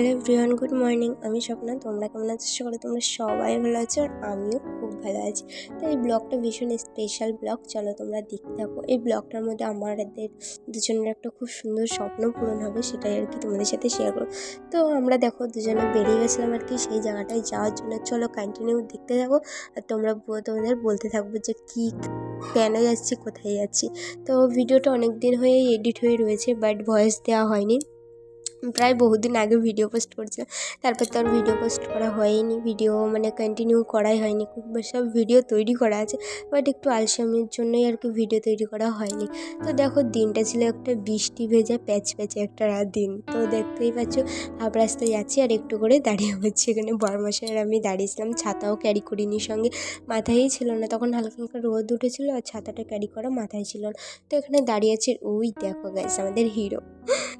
Hello everyone, good morning. আমি স্বপ্না। তোমরা কেমন আছো? আশা করি তোমরা সবাই ভালো আছো, আর আমিও খুব ভালো আছি। তো এই ব্লগটা ভীষণ স্পেশাল ব্লগ, চলো তোমরা দেখতে থাকো। এই ব্লগটার মধ্যে আমাদের দুজনের একটা খুব সুন্দর স্বপ্ন পূরণ হবে, সেটাই আর কি তোমাদের সাথে শেয়ার করো। তো আমরা দেখো দুজনে বেরিয়ে গেছিলাম আর কি সেই জায়গাটায় যাওয়ার জন্য। চলো কন্টিনিউ দেখতে থাকো, আর তোমাদের বলতে থাকবো যে কী কেন যাচ্ছি, কোথায় যাচ্ছি। তো ভিডিওটা অনেক দিন হয়ে এডিট হয়ে রয়েছে, বাট ভয়েস দেওয়া হয়নি। প্রায় বহুদিন আগে ভিডিও পোস্ট করছিলাম, তারপর তো আর ভিডিও পোস্ট করা হয়নি, ভিডিও মানে কন্টিনিউ করাই হয়নি। সব ভিডিও তৈরি করা আছে, বাট একটু আলসেমির জন্যই আর কি ভিডিও তৈরি করা হয়নি। তো দেখো দিনটা ছিল একটা বৃষ্টি ভেজা প্যাচে একটা দিন। তো দেখতেই পাচ্ছ হাফ রাস্তায় যাচ্ছি আর একটু করে দাঁড়িয়ে হচ্ছে। এখানে বরমশাই আর আমি দাঁড়িয়েছিলাম, ছাতাও ক্যারি করিনি সঙ্গে, মাথায়ই ছিল না, তখন হালকা হালকা রোদ উঠেছিল আর ছাতাটা ক্যারি করা মাথায় ছিল না। তো এখানে দাঁড়িয়ে আছে, ওই দেখো গাইস আমাদের হিরো।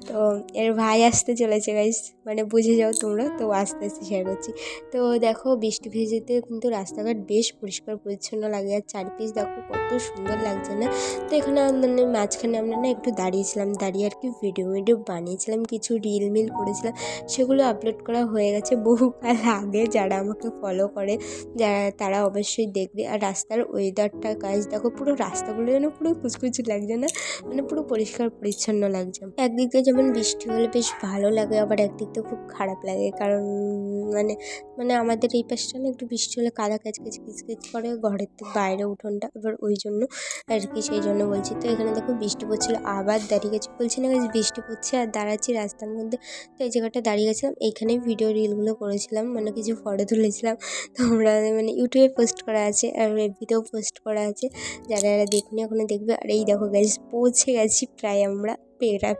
তো এর ভাই আসতে চলেছে গাইস, মানে বুঝে যাও তোমরা। তো আস্তে আস্তে শেয়ার করছি। তো দেখো বৃষ্টি ভেজেতে কিন্তু রাস্তাঘাট বেশ পরিষ্কার পরিচ্ছন্ন লাগে, আর চারপিস দেখো কত সুন্দর লাগছে না। তো এখানে মানে মাঝখানে আমরা না একটু দাঁড়িয়েছিলাম, দাঁড়িয়ে আর কি ভিডিও বানিয়েছিলাম, কিছু রিল মিল করেছিলাম, সেগুলো আপলোড করা হয়ে গেছে বহুকাল আগে। যারা আমাকে ফলো করে তারা অবশ্যই দেখবে। আর রাস্তার ওয়েদারটা গাইস দেখো, পুরো রাস্তাগুলো যেন পুরো কুচকুচি লাগছে না, মানে পুরো পরিষ্কার পরিচ্ছন্ন লাগছে। একদিকে যেমন বৃষ্টি হলে বেশ ভালো লাগে, আবার একদিক দিয়ে খুব খারাপ লাগে, কারণ মানে মানে আমাদের এই পাশটা না একটু বৃষ্টি হলে কাদা কিচকিচ করে ঘরের থেকে বাইরে উঠোনটা, এবার ওই জন্য আর কি, সেই জন্য বলছি। তো এখানে দেখো বৃষ্টি পড়ছিল, আবার দাঁড়িয়ে গেছি, বলছি না বৃষ্টি পড়ছে আর দাঁড়াচ্ছি রাস্তার মধ্যে। তো এই জায়গাটা দাঁড়িয়ে গেছিলাম, এইখানেই ভিডিও রিলগুলো করেছিলাম, মানে কিছু ফটো তুলেছিলাম। তোমরা মানে ইউটিউবে পোস্ট করা আছে আর এফবিতেও পোস্ট করা আছে, যারা যারা দেখুনি এখনো দেখবে। আর এই দেখো গাইস পৌঁছে গেছি প্রায়, আমরা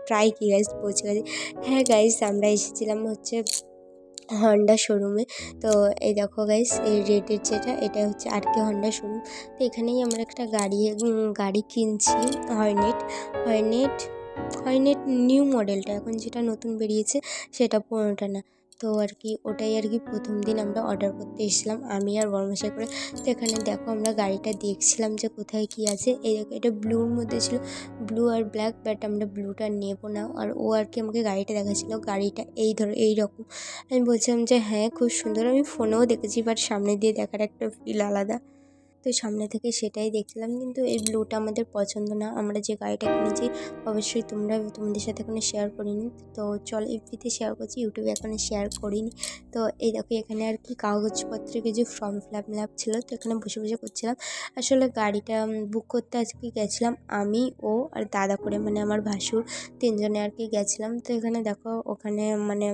প্রায় কি গাইস পৌঁছে গেছি। হ্যাঁ গাইস, আমরা এসেছিলাম হচ্ছে হন্ডা শোরুমে। তো এই দেখো গাইস, এই রেডের যেটা, এটা হচ্ছে আরকে হন্ডা শোরুম। তো এখানেই আমরা একটা গাড়ি কিনছি, হর্নেট হর্নেট হর্নেট নিউ মডেলটা, এখন যেটা নতুন বেরিয়েছে সেটা, পুরোনোটা না। তো আর কি ওটাই আর কি প্রথম দিন আমরা অর্ডার করতে এসেছিলাম, আমি আর বর্মশাই করে। তো এখানে দেখো আমরা গাড়িটা দেখছিলাম যে কোথায় কী আছে। এই দেখো এটা ব্লুর মধ্যে ছিল, ব্লু আর ব্ল্যাক, বাট আমরা ব্লুটা নেবো না। আর ও আর কি আমাকে গাড়িটা দেখাচ্ছিলো, গাড়িটা এই রকম। আমি বলছিলাম যে হ্যাঁ খুব সুন্দর, আমি ফোনেও দেখেছি, বাট সামনে দিয়ে দেখার একটা ফিল আলাদা। তো সামনে থেকে সেটাই দেখছিলাম, কিন্তু এই ব্লুটা আমাদের পছন্দ না। আমরা যে গাড়িটা কিনেছি অবশ্যই তোমাদের সাথে এখনো শেয়ার করিনি। তো চল এফবিতে শেয়ার করছি, ইউটিউবে এখনো শেয়ার করিনি। তো এই দেখো এখানে আর কি কাগজপত্রে কিছু ফর্ম ফিল আপ ছিল, তো এখানে বসে বসে করছিলাম। আসলে গাড়িটা বুক করতে আজকে গেছিলাম আমি, ও আর দাদা করে, মানে আমার ভাসুর, তিনজনে আর কি গেছিলাম। তো এখানে দেখো ওখানে মানে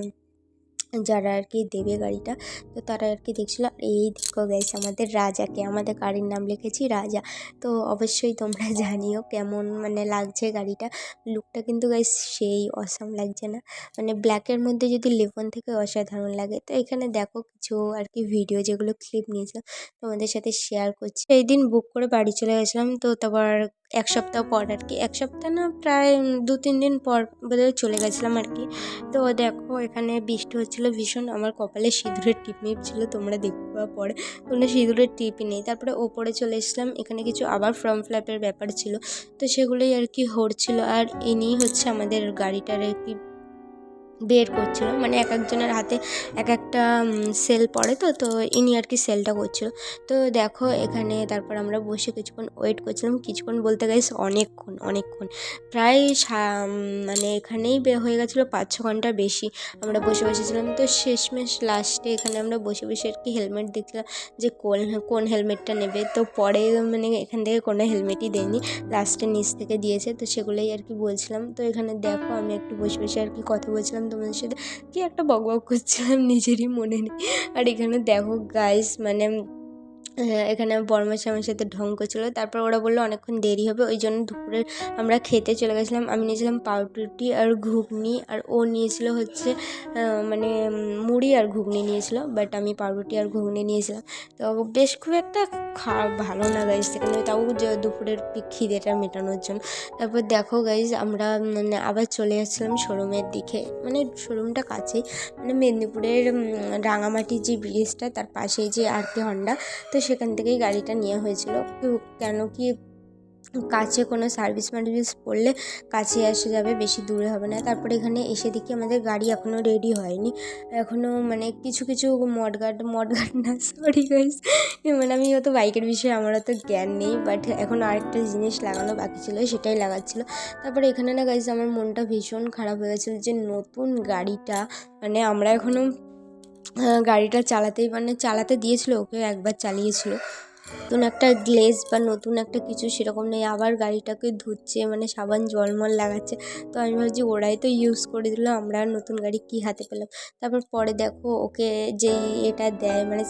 যারা আর কি দেবে গাড়িটা, তো তারা আর কি দেখছিল। এই দেখো গাইস আমাদের রাজাকে, আমাদের গাড়ির নাম লিখেছি রাজা। তো অবশ্যই তোমরা জানিও কেমন মানে লাগছে গাড়িটা। লুকটা কিন্তু গাইস সেই অসাম লাগছে না, মানে ব্ল্যাকের মধ্যে যদি লেমন থেকে অসাধারণ লাগে। তো এখানে দেখো কিছু আর কি ভিডিও যেগুলো ক্লিপ নিয়েছিলাম তোমাদের সাথে শেয়ার করছি। এই দিন বুক করে বাড়ি চলে গেছিলাম। তো তারপর এক সপ্তাহ পর আর কি, এক সপ্তাহ না প্রায় 2-3 দিন পর বোধহয় চলে গেছিলাম আর কি। তো দেখো এখানে বৃষ্টি হচ্ছিল ভীষণ, আমার কপালে সিঁদুরের টিপ ছিল, তোমরা দেখবা পরে, কোনো সিঁদুরের টিপই নেই। তারপরে ওপরে চলে এসলাম, এখানে কিছু আবার ফর্ম ফিল আপের ব্যাপার ছিল, তো সেগুলোই আর কি হচ্ছিল। আর ইনি হচ্ছে আমাদের গাড়িটার আর কি বের করছিল, মানে এক একজনের হাতে এক একটা সেল পড়ে, তো ইনি আর কি সেলটা করছিল। তো দেখো এখানে তারপর আমরা বসে কিছুক্ষণ ওয়েট করছিলাম, কিছুক্ষণ বলতে গেছি অনেকক্ষণ প্রায় মানে এখানেই হয়ে গেছিলো 5-6 ঘন্টার বেশি আমরা বসে বসেছিলাম। তো শেষমেশ লাস্টে এখানে আমরা বসে আর কি হেলমেট দেখছিলাম যে কোন হেলমেটটা নেবে। তো পরে মানে এখান থেকে কোনো হেলমেটই দেয়নি, লাস্টে নিচ থেকে দিয়েছে, তো সেগুলোই আর কি বলছিলাম। তো এখানে দেখো আমি একটু বসে আর কি কথা বলছিলাম তোমাদের সাথে, কি একটা বকবক করছিলাম নিজেরই মনে নেই। আর এখানে দেখো গাইস মানে এখানে বরমাসি আমার সাথে ঢং করছিল। তারপর ওরা বললো অনেকক্ষণ দেরি হবে, ওই জন্য দুপুরে আমরা খেতে চলে গেছিলাম। আমি নিয়েছিলাম পাউরুটি আর ঘুগনি, আর ও নিয়েছিল হচ্ছে মানে মুড়ি আর ঘুগনি নিয়েছিল, বাট আমি পাউরুটি আর ঘুগনি নিয়েছিলাম। তো বেশ খুব একটা ভালো না গাইজ সেখানে, তাও দুপুরের খিদেটা মেটানোর জন্য। তারপর দেখো গাইজ আমরা আবার চলে যাচ্ছিলাম শোরুমের দিকে, মানে শোরুমটা কাছেই, মানে মেদিনীপুরের রাঙামাটির যে ব্রিজটা তার পাশেই যে আরকে হন্ডা, তো সেখান থেকেই গাড়িটা নেওয়া হয়েছিল। কেন কি কাছে কোনো সার্ভিস পড়লে কাছে আসা যাবে, বেশি দূরে হবে না। তারপরে এখানে এসে দেখি আমাদের গাড়ি এখনও রেডি হয়নি, এখনও মানে কিছু কিছু মডগার্ড না, সরি গাইস, মানে আমি অত বাইকের বিষয়ে আমার অত জ্ঞান নেই, বাট এখন আরেকটা জিনিস লাগানো বাকি ছিল, সেটাই লাগাচ্ছিলো। তারপরে এখানে না গাইস আমার মনটা ভীষণ খারাপ হয়ে গেছিলো যে নতুন গাড়িটা, মানে আমরা এখনও গাড়িটা চালাতে দিয়েছিল, ওকে একবার চালিয়েছিল, নতুন একটা গ্লেজ বা নতুন একটা কিছু সেরকম নেই, আবার গাড়িটাকে ধুচ্ছে, মানে সাবান জলমল লাগাচ্ছে। তো আমি ভাবছি ওরাই তো ইউজ করে দিল, আমরা নতুন গাড়ি কী হাতে পেলাম। তারপর পরে দেখো ওকে যেই এটা দেয়, মানে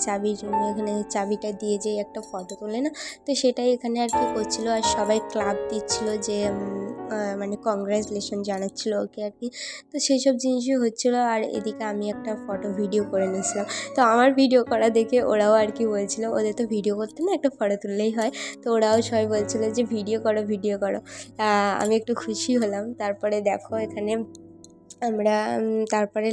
এখানে চাবিটা দিয়ে যেই একটা ফটো তোলে না, তো সেটাই এখানে আর কি করছিলো, আর সবাই ক্লাব দিচ্ছিলো যে মানে কংগ্রাচুলেশন জানাচ্ছিলো ওকে আর কি। তো সেই সব জিনিসই হচ্ছিলো, আর এদিকে আমি একটা ভিডিও করে নিয়েছিলাম। তো আমার ভিডিও করা দেখে ওরাও আর কি বলছিল, ওদের তো ভিডিও করতে না একটা ফটো তুললেই হয়, তো ওরাও সবাই বলছিল যে ভিডিও করো ভিডিও করো। আমি একটু খুশি হলাম। তারপরে দেখো এখানে আমরা তারপরে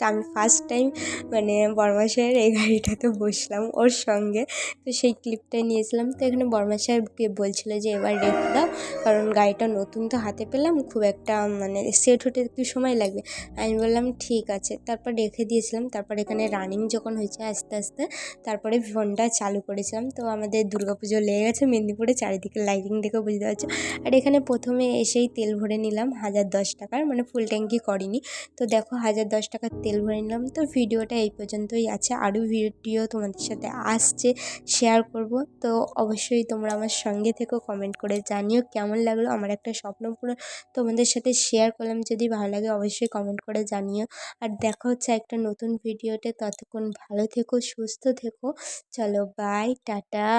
আমি ফার্স্ট টাইম মানে বড়মশাইয়ের এই গাড়িটাতে বসলাম ওর সঙ্গে, তো সেই ক্লিপটাই নিয়েছিলাম। তো এখানে বড়মশাইকে বলছিল যে এবার রেখে দাও, কারণ গাড়িটা নতুন তো হাতে পেলাম, খুব একটা মানে সেট হতে একটু সময় লাগবে। আমি বললাম ঠিক আছে, তারপর রেখে দিয়েছিলাম। তারপর এখানে রানিং যখন হয়েছে আস্তে আস্তে, তারপরে ফোনটা চালু করেছিলাম। তো আমাদের দুর্গাপুজো লেগে গেছে মেদিনীপুরে, চারিদিকে লাইটিং দেখে বুঝতে পারছো। আর এখানে প্রথমে এসেই তেল ভরে নিলাম 1010 টাকার, মানে ফুল ট্যাঙ্কি করিনি। তো দেখো 1010 টাকার তেল ভরে নিলাম। তো ভিডিওটা এই পর্যন্তই আছে, আরও ভিডিও তোমাদের সাথে আসছে, শেয়ার করব। তো অবশ্যই তোমরা আমার সঙ্গে থেকো, কমেন্ট করে জানিও কেমন লাগলো আমার একটা স্বপ্ন পুরো তোমাদের সাথে শেয়ার করলাম। যদি ভালো লাগে অবশ্যই কমেন্ট করে জানিও। আর দেখা হচ্ছে একটা নতুন ভিডিওতে, ততক্ষণ ভালো থেকো, সুস্থ থেকো। চলো বাই, টাটা।